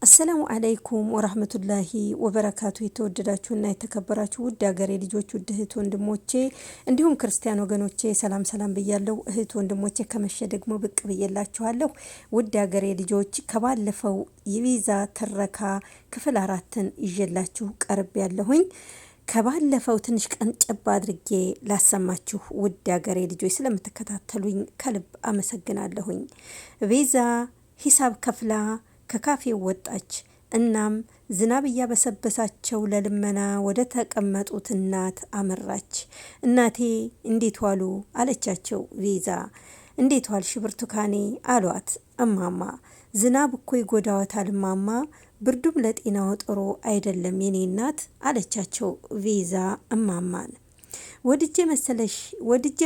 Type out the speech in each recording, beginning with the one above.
አሰላሙ አለይኩም ወራህመቱላሂ ወበረካቱ። የተወደዳችሁና የተከበራችሁ ውድ ሀገሬ ልጆች፣ ውድ እህት ወንድሞቼ እንዲሁም ክርስቲያን ወገኖቼ ሰላም ብያለሁ። እህት ወንድሞቼ ከመሸ ደግሞ ብቅ ብዬላችኋለሁ። ውድ ሀገሬ ልጆች ከባለፈው የቪዛ ትረካ ክፍል 4ን ይዤላችሁ ቀርብ ያለሁኝ። ከባለፈው ትንሽ ቀን ጨባ አድርጌ ላሰማችሁ ውድ ሀገሬ ልጆች ስለምትከታተሉኝ ከልብ አመሰግናለሁኝ። ቪዛ ሂሳብ ከፍላ ከካፌው ወጣች። እናም ዝናብ እያበሰበሳቸው ለልመና ወደ ተቀመጡት እናት አመራች። እናቴ እንዴት ዋሉ አለቻቸው። ቪዛ እንዴት ዋልሽ ብርቱካኔ አሏት። እማማ ዝናብ እኮ ይጎዳዋታል ማማ፣ ብርዱም ለጤናው ጥሩ አይደለም የኔ እናት አለቻቸው። ቪዛ እማማን ወድጄ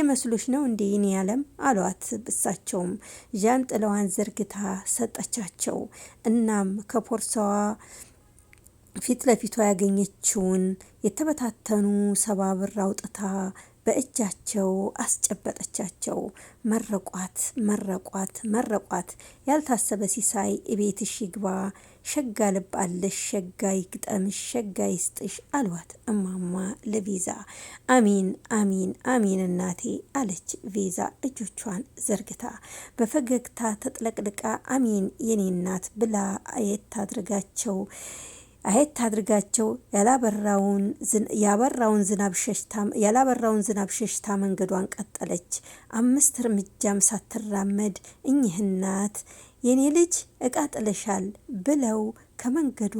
መስሎሽ ነው እንዴ የኔ ያለም አሏት። እሳቸውም ዣንጥላዋን ዘርግታ ሰጠቻቸው። እናም ከፖርሳዋ ፊት ለፊቷ ያገኘችውን የተበታተኑ 70 ብር አውጥታ በእጃቸው አስጨበጠቻቸው። መረቋት ያልታሰበ ሲሳይ እቤትሽ ይግባ፣ ሸጋ ልብ አለሽ፣ ሸጋ ይግጠምሽ፣ ሸጋ ይስጥሽ አሏት እማማ ለቪዛ። አሚን እናቴ አለች ቪዛ እጆቿን ዘርግታ በፈገግታ ተጥለቅልቃ። አሚን የኔ እናት ብላ አየት አድርጋቸው ያላበራውን ዝናብ ሸሽታ መንገዷን ቀጠለች። 5 እርምጃም ሳትራመድ እኚህ እናት የኔ ልጅ እቃ ጥለሻል ብለው ከመንገዷ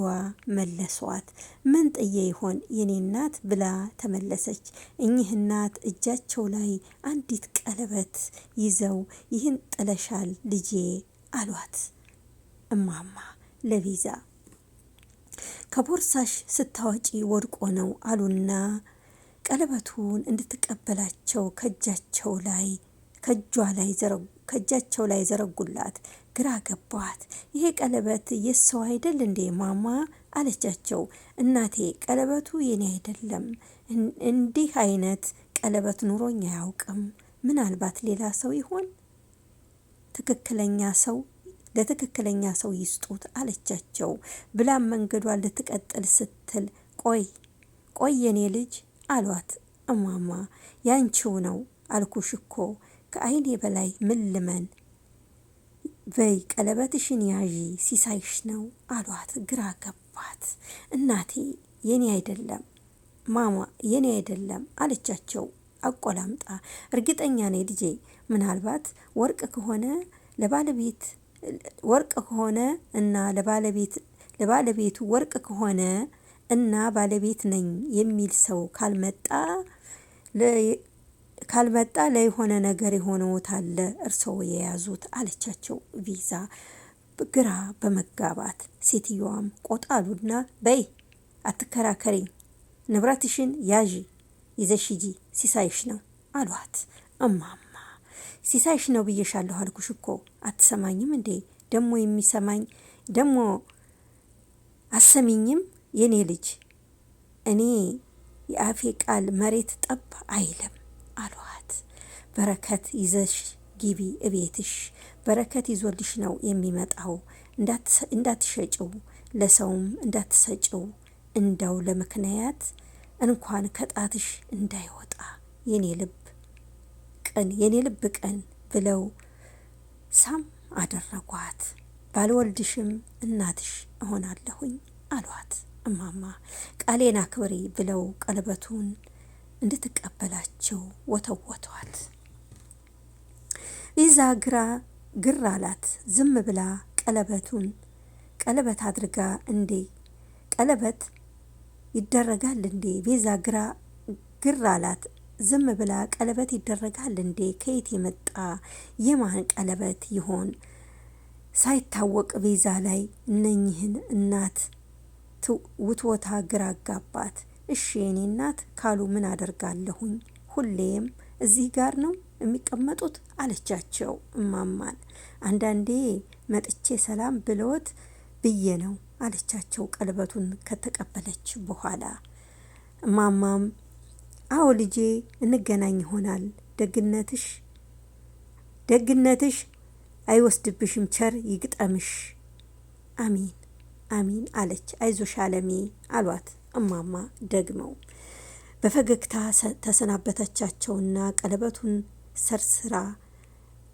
መለሷት። ምን ጥዬ ይሆን የኔ እናት ብላ ተመለሰች። እኚህ እናት እጃቸው ላይ አንዲት ቀለበት ይዘው ይህን ጥለሻል ልጄ አሏት እማማ ለቪዛ። ከቦርሳሽ ስታወጪ ወድቆ ነው አሉና ቀለበቱን እንድትቀበላቸው ከእጃቸው ላይ ዘረጉላት። ግራ ገባት። ይሄ ቀለበት የሰው አይደል እንዴ ማማ አለቻቸው። እናቴ ቀለበቱ የኔ አይደለም፣ እንዲህ አይነት ቀለበት ኑሮኝ አያውቅም። ምናልባት ሌላ ሰው ይሆን? ለትክክለኛ ሰው ይስጡት አለቻቸው። ብላም መንገዷን ልትቀጥል ስትል ቆይ የኔ ልጅ አሏት እማማ። ያንቺው ነው አልኩሽ እኮ ከአይኔ በላይ ምን ልመን፣ በይ ቀለበትሽን ያዢ ሲሳይሽ ነው አሏት። ግራ ገባት። እናቴ የኔ አይደለም ማማ የኔ አይደለም አለቻቸው አቆላምጣ። እርግጠኛ ነኝ ልጄ፣ ምናልባት ወርቅ ከሆነ እና ለባለቤቱ ወርቅ ከሆነ እና ባለቤት ነኝ የሚል ሰው ካልመጣ ለየሆነ ነገር የሆነውታል እርስዎ የያዙት አለቻቸው ቪዛ ግራ በመጋባት። ሴትዮዋም ቆጣሉና በይ አትከራከሪኝ፣ ንብረትሽን ይዘሽ ሂጂ ሲሳይሽ ነው አሏት እማማ። ሲሳይሽ ነው ብዬሻለሁ አልኩሽ እኮ አትሰማኝም እንዴ? ደሞ የሚሰማኝ ደሞ አሰሚኝም የኔ ልጅ፣ እኔ የአፌ ቃል መሬት ጠብ አይልም አሏት። በረከት ይዘሽ ግቢ እቤትሽ፣ በረከት ይዞልሽ ነው የሚመጣው። እንዳትሸጭው፣ ለሰውም እንዳትሰጭው፣ እንዳው ለምክንያት እንኳን ከጣትሽ እንዳይወጣ የኔ ልብ ቅን ብለው ሳም አደረጓት። ባልወልድሽም እናትሽ እሆናለሁኝ አሏት እማማ። ቃሌን አክብሪ ብለው ቀለበቱን እንድትቀበላቸው ወተወቷት። ቪዛ ግር አላት። ዝም ብላ ቀለበት አድርጋ እንዴ ቀለበት ይደረጋል እንዴ? ቪዛ ግር አላት። ዝም ብላ ቀለበት ይደረጋል እንዴ? ከየት የመጣ የማን ቀለበት ይሆን ሳይታወቅ ቪዛ ላይ እነኝህን እናት ውትወታ ግራ አጋባት። እሺ የኔ እናት ካሉ ምን አደርጋለሁኝ? ሁሌም እዚህ ጋር ነው የሚቀመጡት አለቻቸው እማማን። አንዳንዴ መጥቼ ሰላም ብለውት ብዬ ነው አለቻቸው ቀለበቱን ከተቀበለች በኋላ። እማማም አዎ ልጄ እንገናኝ ይሆናል፣ ደግነትሽ አይወስድብሽም፣ ቸር ይግጠምሽ። አሚን አለች። አይዞሽ አለሜ አሏት እማማ ደግመው። በፈገግታ ተሰናበተቻቸውና ቀለበቱን ሰርስራ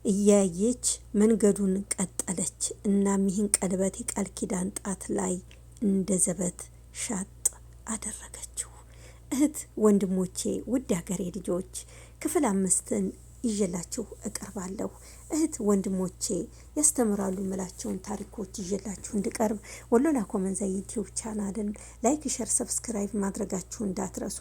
እያየች መንገዱን ቀጠለች። እናም ይህን ቀለበት የቃል ኪዳን ጣት ላይ እንደ ዘበት ሻጥ አደረገችው። እህት ወንድሞቼ፣ ውድ ሀገሬ ልጆች ክፍል 5ን ይዤላችሁ እቀርባለሁ። እህት ወንድሞቼ ያስተምራሉ ምላቸውን ታሪኮች ይዤላችሁ እንድቀርብ ወሎላ ኮመንዛ ዩቲዩብ ቻናልን ላይክ፣ ሸር፣ ሰብስክራይብ ማድረጋችሁ እንዳትረሱ።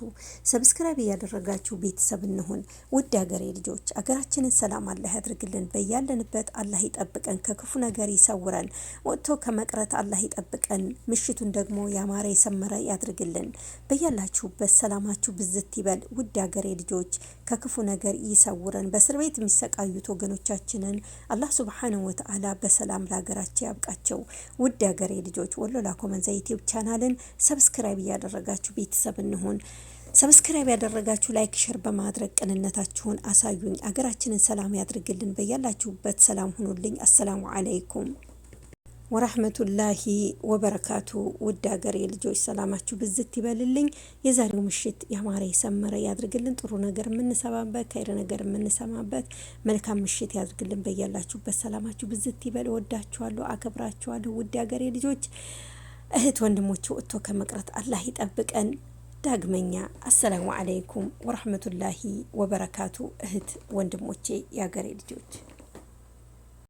ሰብስክራይብ እያደረጋችሁ ቤተሰብ እንሆን። ውድ ሀገሬ ልጆች አገራችንን ሰላም አላህ ያድርግልን። በያለንበት አላህ ይጠብቀን፣ ከክፉ ነገር ይሰውረን፣ ወጥቶ ከመቅረት አላህ ይጠብቀን። ምሽቱን ደግሞ ያማረ የሰመረ ያድርግልን። በያላችሁበት ሰላማችሁ ብዝት ይበል። ውድ ሀገሬ ልጆች ከክፉ ነገር ይሰውረን። በእስር ቤት የሚሰቃዩት ወገኖቻችንን አላህ ሱብሓነሁ ወተዓላ በሰላም ለሀገራቸው ያብቃቸው። ውድ ሀገሬ ልጆች ወሎላ ኮመንዛ ዩቲዩብ ቻናልን ሰብስክራይብ እያደረጋችሁ ቤተሰብ እንሆን። ሰብስክራይብ ያደረጋችሁ ላይክ ሸር በማድረግ ቅንነታችሁን አሳዩኝ። አገራችንን ሰላም ያድርግልን። በያላችሁበት ሰላም ሁኑልኝ። አሰላሙ አለይኩም ወራህመቱላሂ ወበረካቱ። ውድ ሀገሬ ልጆች ሰላማችሁ ብዝት ይበልልኝ። የዛሬው ምሽት ያማረ የሰመረ ያድርግልን። ጥሩ ነገር የምንሰማበት፣ ከይረ ነገር የምንሰማበት መልካም ምሽት ያድርግልን። በያላችሁበት ሰላማችሁ ብዝት ይበል። ወዳችኋለሁ፣ አከብራችኋለሁ። ውድ ሀገሬ ልጆች እህት ወንድሞች ወጥቶ ከመቅረት አላህ ይጠብቀን። ዳግመኛ አሰላሙ አለይኩም ወራህመቱላሂ ወበረካቱ። እህት ወንድሞቼ የሀገሬ ልጆች